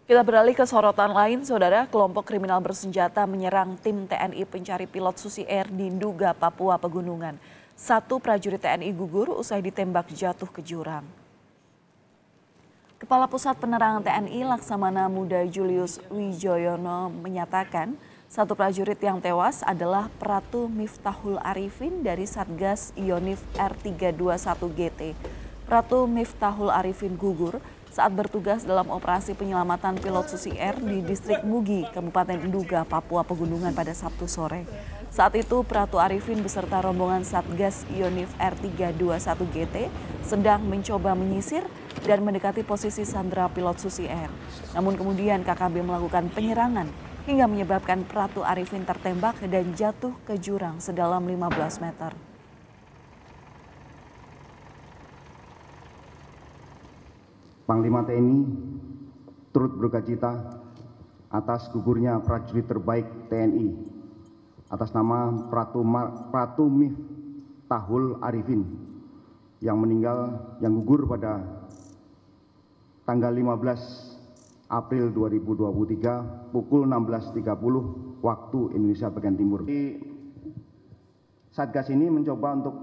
Kita beralih ke sorotan lain, saudara. Kelompok kriminal bersenjata menyerang tim TNI pencari pilot Susi Air di Nduga, Papua Pegunungan. 1 prajurit TNI gugur usai ditembak jatuh ke jurang. Kepala Pusat Penerangan TNI Laksamana Muda Julius Wijoyono menyatakan 1 prajurit yang tewas adalah Pratu Miftahul Arifin dari Satgas Yonif R321GT. Pratu Miftahul Arifin gugur saat bertugas dalam operasi penyelamatan pilot Susi Air di distrik Mugi, Kabupaten Nduga, Papua Pegunungan pada Sabtu sore. Saat itu Pratu Arifin beserta rombongan Satgas Yonif R321GT sedang mencoba menyisir dan mendekati posisi sandera pilot Susi Air. Namun kemudian KKB melakukan penyerangan hingga menyebabkan Pratu Arifin tertembak dan jatuh ke jurang sedalam 15 meter. Panglima TNI turut berdukacita atas gugurnya prajurit terbaik TNI atas nama Pratu Miftahul Arifin yang gugur pada tanggal 15 April 2023 pukul 16.30 waktu Indonesia bagian timur. Satgas ini mencoba untuk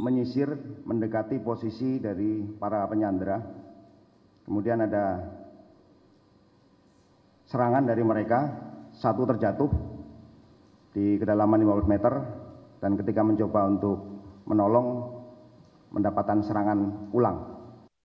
menyisir mendekati posisi dari para penyandera. Kemudian ada serangan dari mereka, 1 terjatuh di kedalaman 15 meter dan ketika mencoba untuk menolong mendapatkan serangan ulang.